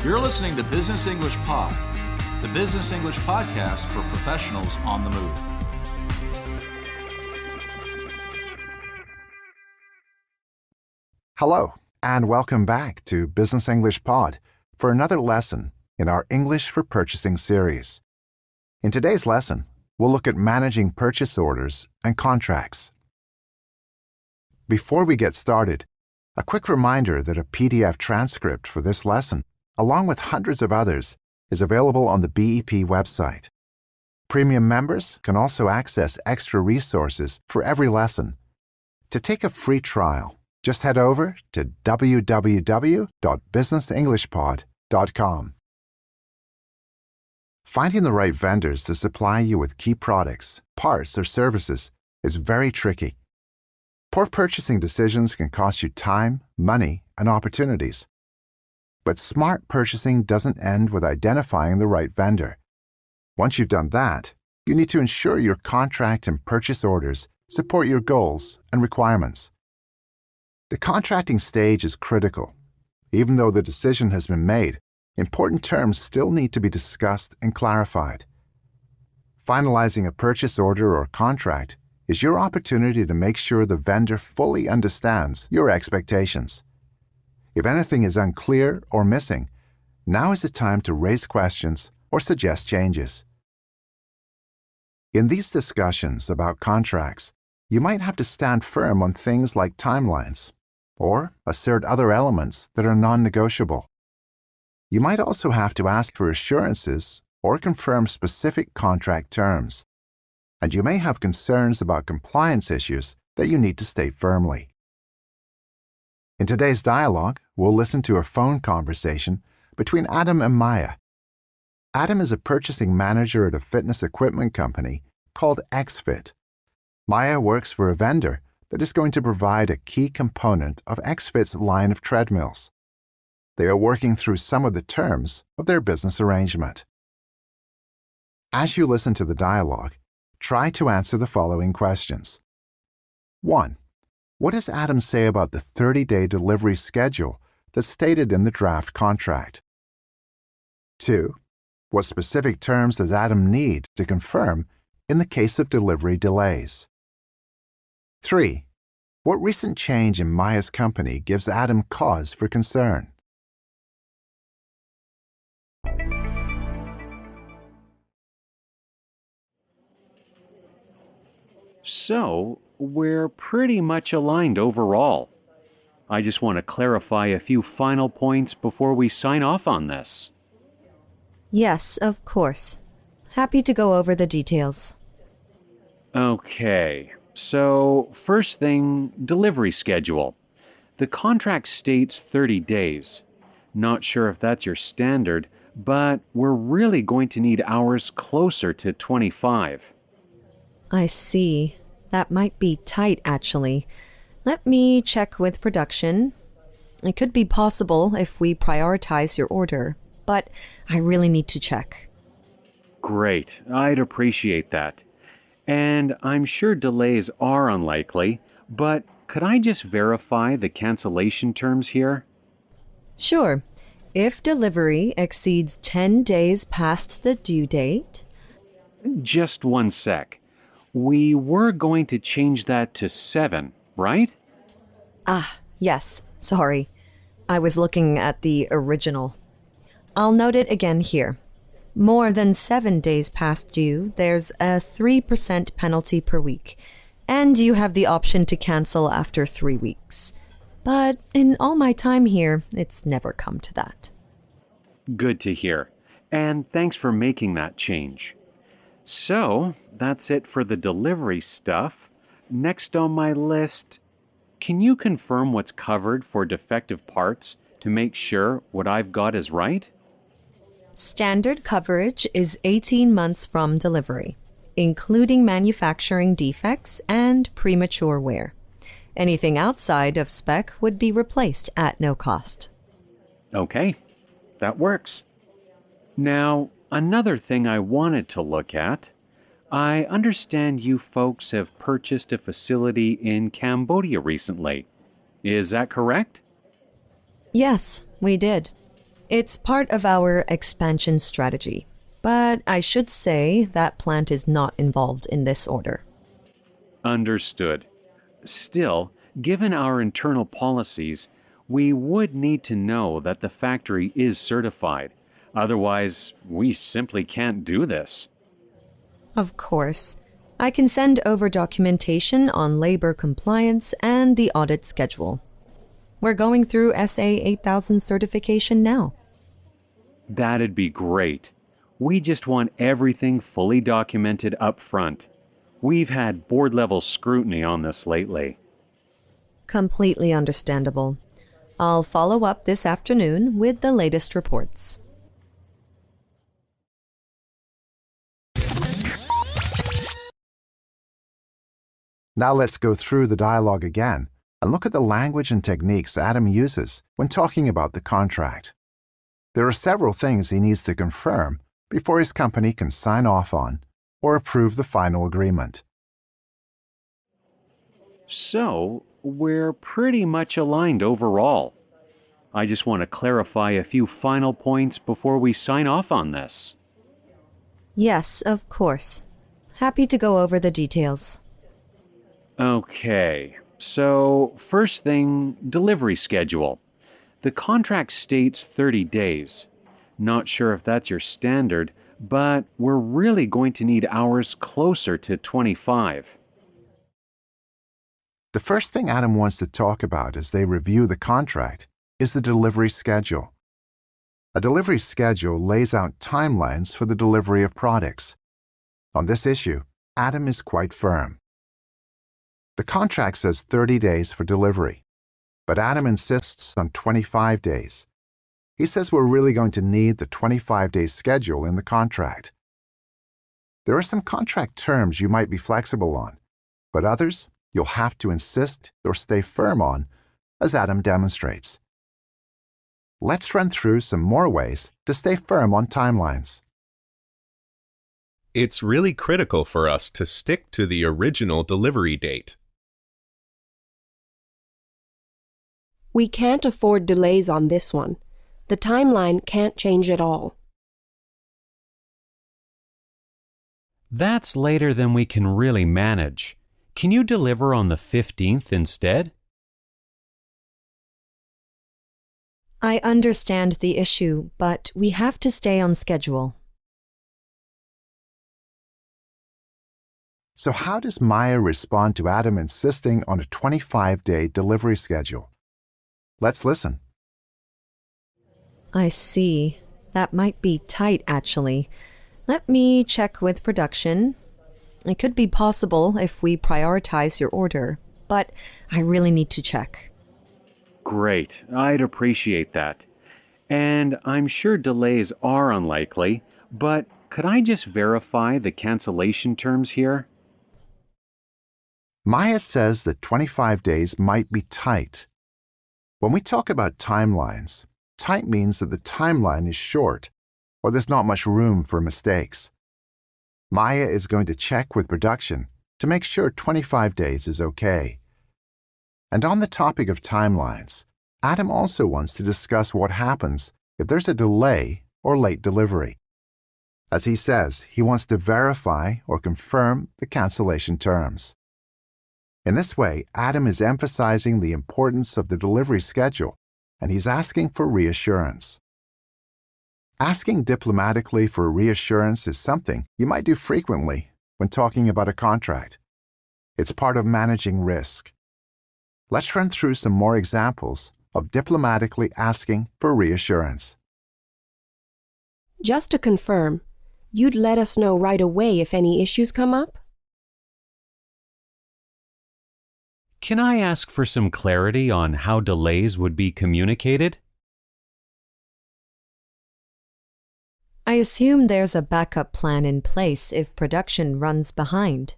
You're listening to Business English Pod, the business English podcast for professionals on the move. Hello, and welcome back to Business English Pod for another lesson in our English for Purchasing series. In today's lesson, we'll look at managing purchase orders and contracts. Before we get started, a quick reminder that a PDF transcript for this lesson, along with hundreds of others, is available on the BEP website. Premium members can also access extra resources for every lesson. To take a free trial, just head over to www.businessenglishpod.com. Finding the right vendors to supply you with key products, parts, or services is very tricky. Poor purchasing decisions can cost you time, money, and opportunities. But smart purchasing doesn't end with identifying the right vendor. Once you've done that, you need to ensure your contract and purchase orders support your goals and requirements. The contracting stage is critical. Even though the decision has been made, important terms still need to be discussed and clarified. Finalizing a purchase order or contract is your opportunity to make sure the vendor fully understands your expectations. If anything is unclear or missing, now is the time to raise questions or suggest changes. In these discussions about contracts, you might have to stand firm on things like timelines, or assert other elements that are non-negotiable. You might also have to ask for assurances or confirm specific contract terms, and you may have concerns about compliance issues that you need to state firmly. In today's dialogue, we'll listen to a phone conversation between Adam and Maya. Adam is a purchasing manager at a fitness equipment company called XFit. Maya works for a vendor that is going to provide a key component of XFit's line of treadmills. They are working through some of the terms of their business arrangement. As you listen to the dialogue, try to answer the following questions. 1. What does Adam say about the 30-day delivery schedule that's stated in the draft contract? 2. What specific terms does Adam need to confirm in the case of delivery delays? 3. What recent change in Maya's company gives Adam cause for concern? So, we're pretty much aligned overall. I just want to clarify a few final points before we sign off on this. Yes, of course. Happy to go over the details. Okay, so first thing, delivery schedule. The contract states 30 days. Not sure if that's your standard, but we're really going to need hours closer to 25. I see. That might be tight, actually. Let me check with production. It could be possible if we prioritize your order, but I really need to check. Great, I'd appreciate that. And I'm sure delays are unlikely, but could I just verify the cancellation terms here? Sure. If delivery exceeds 10 days past the due date... Just one sec. We were going to change that to 7, right? Yes. Sorry. I was looking at the original. I'll note it again here. More than 7 days past due, there's a 3% penalty per week, and you have the option to cancel after 3 weeks. But in all my time here, it's never come to that. Good to hear. And thanks for making that change. So, that's it for the delivery stuff. Next on my list, can you confirm what's covered for defective parts to make sure what I've got is right? Standard coverage is 18 months from delivery, including manufacturing defects and premature wear. Anything outside of spec would be replaced at no cost. Okay, that works. Now, another thing I wanted to look at. I understand you folks have purchased a facility in Cambodia recently. Is that correct? Yes, we did. It's part of our expansion strategy. But I should say that plant is not involved in this order. Understood. Still, given our internal policies, we would need to know that the factory is certified. Otherwise, we simply can't do this. Of course. I can send over documentation on labor compliance and the audit schedule. We're going through SA 8000 certification now. That'd be great. We just want everything fully documented up front. We've had board-level scrutiny on this lately. Completely understandable. I'll follow up this afternoon with the latest reports. Now let's go through the dialogue again and look at the language and techniques Adam uses when talking about the contract. There are several things he needs to confirm before his company can sign off on or approve the final agreement. So, we're pretty much aligned overall. I just want to clarify a few final points before we sign off on this. Yes, of course. Happy to go over the details. Okay, so first thing, delivery schedule. The contract states 30 days. Not sure if that's your standard, but we're really going to need hours closer to 25. The first thing Adam wants to talk about as they review the contract is the delivery schedule. A delivery schedule lays out timelines for the delivery of products. On this issue, Adam is quite firm. The contract says 30 days for delivery, but Adam insists on 25 days. He says we're really going to need the 25-day schedule in the contract. There are some contract terms you might be flexible on, but others you'll have to insist or stay firm on, as Adam demonstrates. Let's run through some more ways to stay firm on timelines. It's really critical for us to stick to the original delivery date. We can't afford delays on this one. The timeline can't change at all. That's later than we can really manage. Can you deliver on the 15th instead? I understand the issue, but we have to stay on schedule. So how does Maya respond to Adam insisting on a 25-day delivery schedule? Let's listen. I see. That might be tight, actually. Let me check with production. It could be possible if we prioritize your order, but I really need to check. Great, I'd appreciate that. And I'm sure delays are unlikely, but could I just verify the cancellation terms here? Maya says that 25 days might be tight. When we talk about timelines, tight means that the timeline is short, or there's not much room for mistakes. Maya is going to check with production to make sure 25 days is okay. And on the topic of timelines, Adam also wants to discuss what happens if there's a delay or late delivery. As he says, he wants to verify or confirm the cancellation terms. In this way, Adam is emphasizing the importance of the delivery schedule, and he's asking for reassurance. Asking diplomatically for reassurance is something you might do frequently when talking about a contract. It's part of managing risk. Let's run through some more examples of diplomatically asking for reassurance. Just to confirm, you'd let us know right away if any issues come up? Can I ask for some clarity on how delays would be communicated? I assume there's a backup plan in place if production runs behind.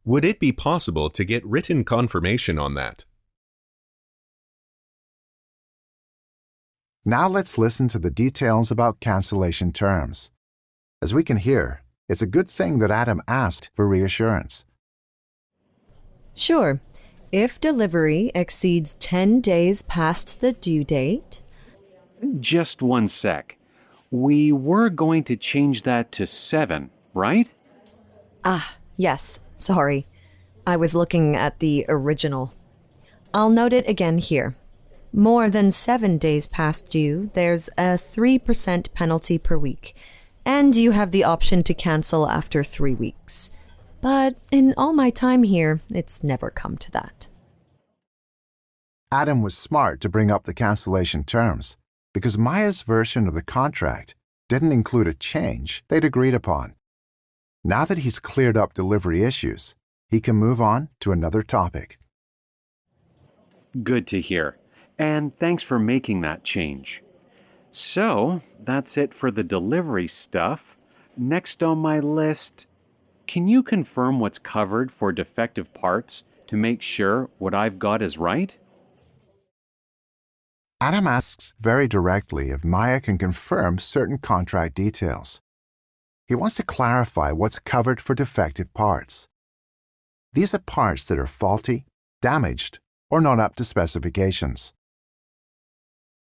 Would it be possible to get written confirmation on that? Now let's listen to the details about cancellation terms. As we can hear, it's a good thing that Adam asked for reassurance. Sure. If delivery exceeds 10 days past the due date, Just one sec. We were going to change that to 7, right? yes, sorry. I was looking at the original. I'll note it again here. More than 7 days past due, there's a 3% penalty per week, and you have the option to cancel after 3 weeks. But in all my time here, it's never come to that. Adam was smart to bring up the cancellation terms because Maya's version of the contract didn't include a change they'd agreed upon. Now that he's cleared up delivery issues, he can move on to another topic. Good to hear. And thanks for making that change. So, that's it for the delivery stuff. Next on my list, can you confirm what's covered for defective parts to make sure what I've got is right? Adam asks very directly if Maya can confirm certain contract details. He wants to clarify what's covered for defective parts. These are parts that are faulty, damaged, or not up to specifications.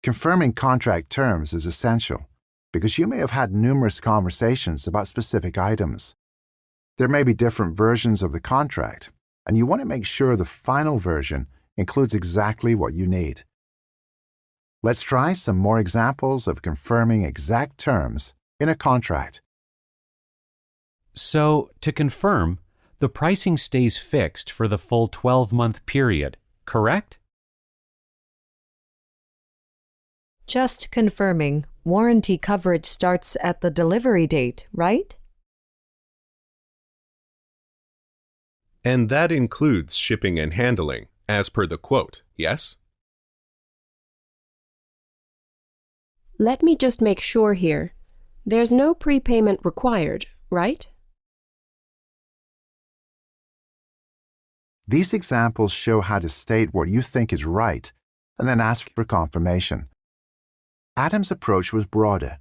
Confirming contract terms is essential because you may have had numerous conversations about specific items. There may be different versions of the contract, and you want to make sure the final version includes exactly what you need. Let's try some more examples of confirming exact terms in a contract. So, to confirm, the pricing stays fixed for the full 12-month period, correct? Just confirming, warranty coverage starts at the delivery date, right? And that includes shipping and handling, as per the quote, yes? Let me just make sure here. There's no prepayment required, right? These examples show how to state what you think is right and then ask for confirmation. Adam's approach was broader.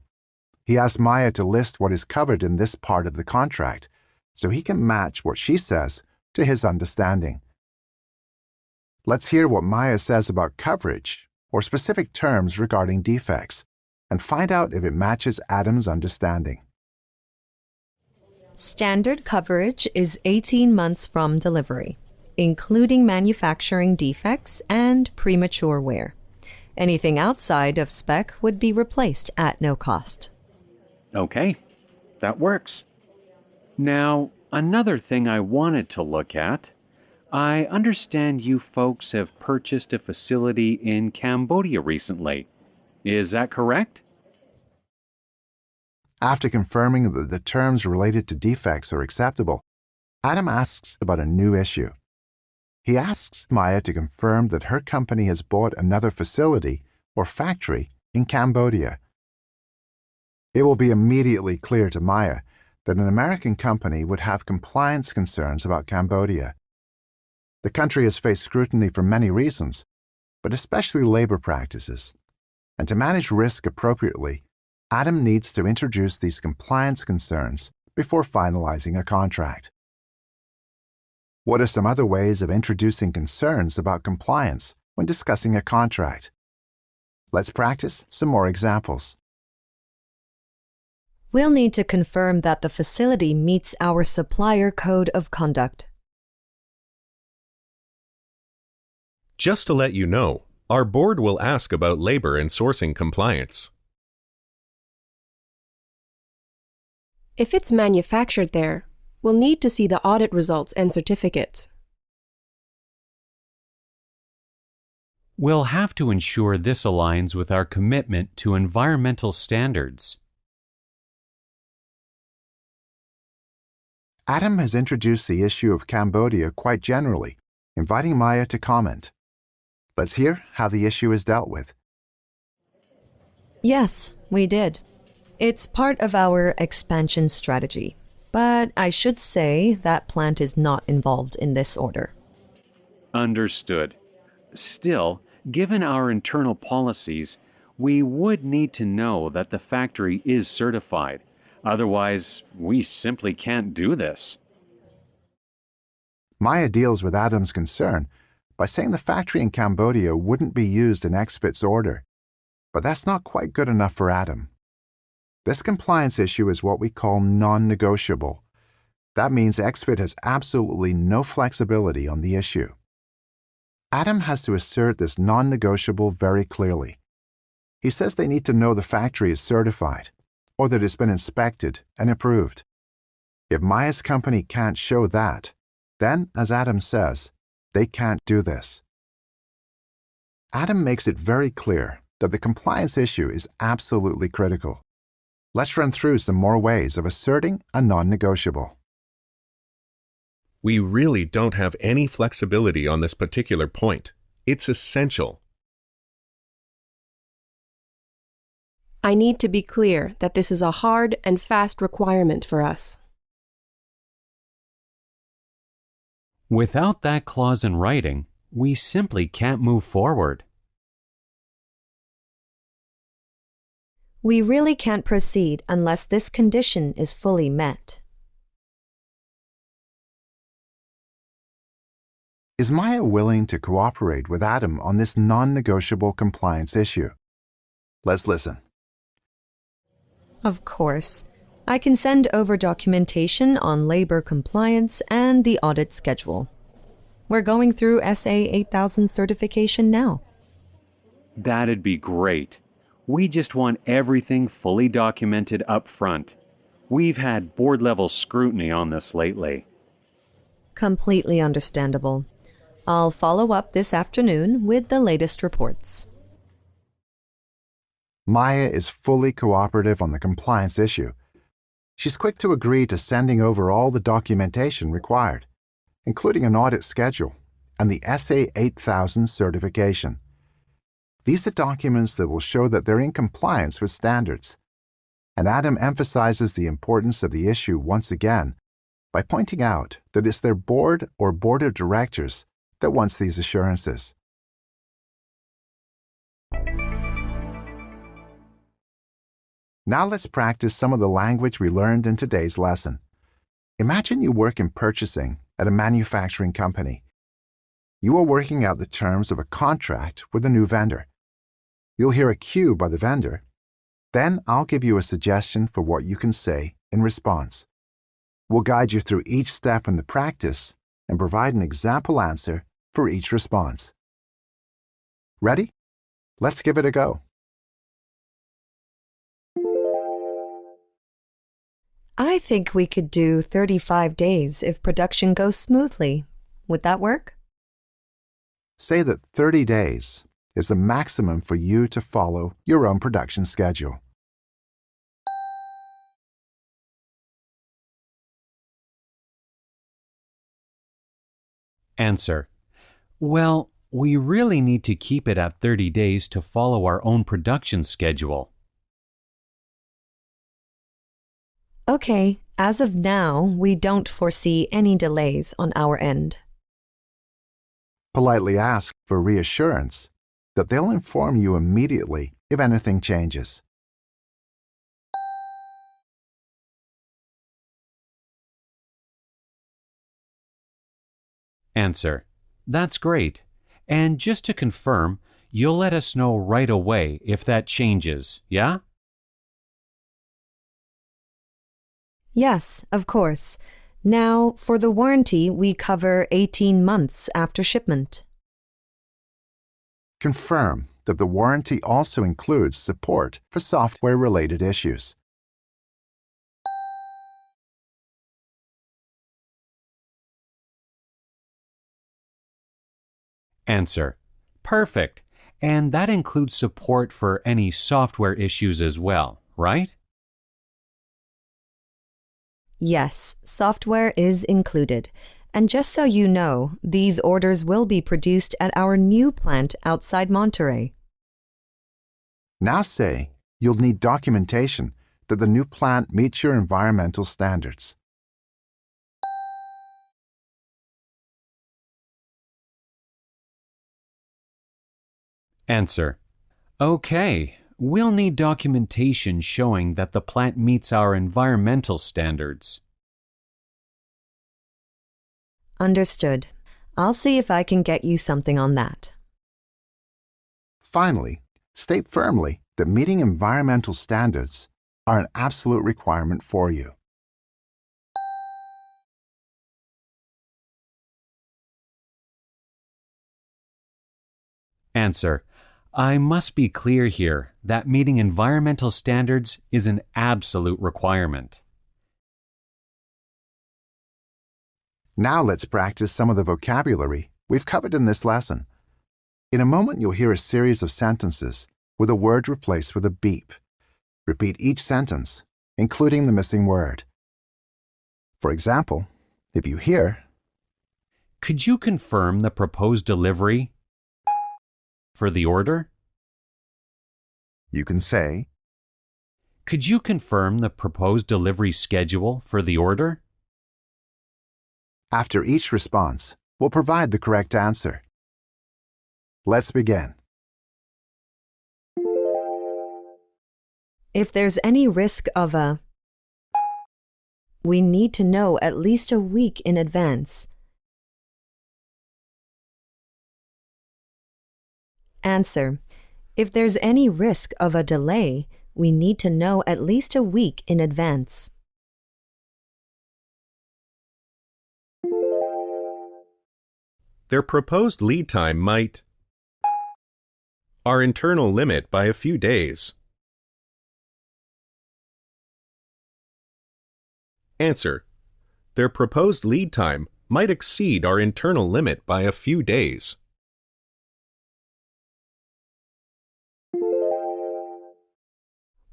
He asked Maya to list what is covered in this part of the contract so he can match what she says to his understanding. Let's hear what Maya says about coverage or specific terms regarding defects and find out if it matches Adam's understanding. Standard coverage is 18 months from delivery, including manufacturing defects and premature wear. Anything outside of spec would be replaced at no cost. Okay, that works. Now, another thing I wanted to look at. I understand you folks have purchased a facility in Cambodia recently. Is that correct? After confirming that the terms related to defects are acceptable, Adam asks about a new issue. He asks Maya to confirm that her company has bought another facility or factory in Cambodia. It will be immediately clear to Maya that an American company would have compliance concerns about Cambodia. The country has faced scrutiny for many reasons, but especially labor practices. And to manage risk appropriately, Adam needs to introduce these compliance concerns before finalizing a contract. What are some other ways of introducing concerns about compliance when discussing a contract? Let's practice some more examples. We'll need to confirm that the facility meets our supplier code of conduct. Just to let you know, our board will ask about labor and sourcing compliance. If it's manufactured there, we'll need to see the audit results and certificates. We'll have to ensure this aligns with our commitment to environmental standards. Adam has introduced the issue of Cambodia quite generally, inviting Maya to comment. Let's hear how the issue is dealt with. Yes, we did. It's part of our expansion strategy. But I should say that plant is not involved in this order. Understood. Still, given our internal policies, we would need to know that the factory is certified. Otherwise, we simply can't do this. Maya deals with Adam's concern by saying the factory in Cambodia wouldn't be used in XFIT's order. But that's not quite good enough for Adam. This compliance issue is what we call non-negotiable. That means XFIT has absolutely no flexibility on the issue. Adam has to assert this non-negotiable very clearly. He says they need to know the factory is certified, or that it's been inspected and approved. If Maya's company can't show that, then, as Adam says, they can't do this. Adam makes it very clear that the compliance issue is absolutely critical. Let's run through some more ways of asserting a non-negotiable. We really don't have any flexibility on this particular point. It's essential. I need to be clear that this is a hard and fast requirement for us. Without that clause in writing, we simply can't move forward. We really can't proceed unless this condition is fully met. Is Maya willing to cooperate with Adam on this non-negotiable compliance issue? Let's listen. Of course. I can send over documentation on labor compliance and the audit schedule. We're going through SA 8000 certification now. That'd be great. We just want everything fully documented up front. We've had board-level scrutiny on this lately. Completely understandable. I'll follow up this afternoon with the latest reports. Maya is fully cooperative on the compliance issue. She's quick to agree to sending over all the documentation required, including an audit schedule and the SA 8000 certification. These are documents that will show that they're in compliance with standards. And Adam emphasizes the importance of the issue once again by pointing out that it's their board or board of directors that wants these assurances. Now let's practice some of the language we learned in today's lesson. Imagine you work in purchasing at a manufacturing company. You are working out the terms of a contract with a new vendor. You'll hear a cue by the vendor. Then I'll give you a suggestion for what you can say in response. We'll guide you through each step in the practice and provide an example answer for each response. Ready? Let's give it a go. I think we could do 35 days if production goes smoothly. Would that work? Say that 30 days is the maximum for you to follow your own production schedule. Answer: Well, we really need to keep it at 30 days to follow our own production schedule. Okay, as of now, we don't foresee any delays on our end. Politely ask for reassurance that they'll inform you immediately if anything changes. Answer: That's great. And just to confirm, you'll let us know right away if that changes, yeah? Yes, of course. Now, for the warranty, we cover 18 months after shipment. Confirm that the warranty also includes support for software-related issues. Answer: Perfect. And that includes support for any software issues as well, right? Yes, software is included. And just so you know, these orders will be produced at our new plant outside Monterey. Now say you'll need documentation that the new plant meets your environmental standards. Answer: Okay, we'll need documentation showing that the plant meets our environmental standards. Understood. I'll see if I can get you something on that. Finally, state firmly that meeting environmental standards are an absolute requirement for you. Answer: I must be clear here that meeting environmental standards is an absolute requirement. Now let's practice some of the vocabulary we've covered in this lesson. In a moment, you'll hear a series of sentences with a word replaced with a beep. Repeat each sentence, including the missing word. For example, if you hear, Could you confirm the proposed delivery for the order? you can say, Could you confirm the proposed delivery schedule for the order? after each response, we'll provide the correct answer. Let's begin. If there's any risk of a, we need to know at least a week in advance. Answer: if there's any risk of a delay, we need to know at least a week in advance. Their proposed lead time might our internal limit by a few days. Answer: their proposed lead time might exceed our internal limit by a few days.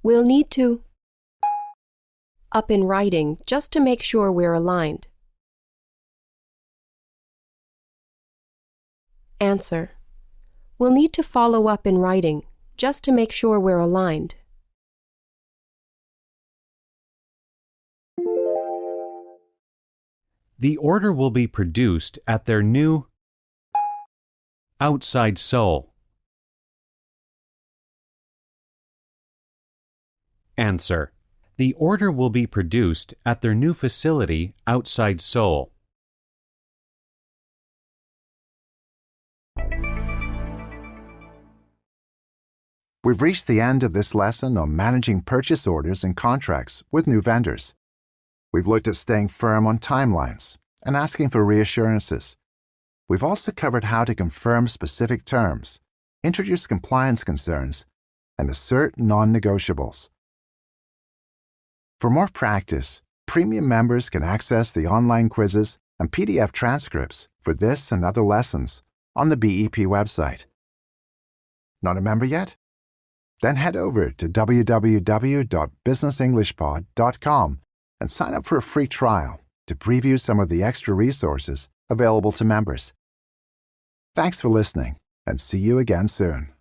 We'll need to up in writing just to make sure we're aligned. Answer: we'll need to follow up in writing just to make sure we're aligned. The order will be produced at their new outside Seoul. Answer: the order will be produced at their new facility outside Seoul. We've reached the end of this lesson on managing purchase orders and contracts with new vendors. We've looked at staying firm on timelines and asking for reassurances. We've also covered how to confirm specific terms, introduce compliance concerns, and assert non-negotiables. For more practice, premium members can access the online quizzes and PDF transcripts for this and other lessons on the BEP website. Not a member yet? Then head over to www.businessenglishpod.com and sign up for a free trial to preview some of the extra resources available to members. Thanks for listening, and see you again soon.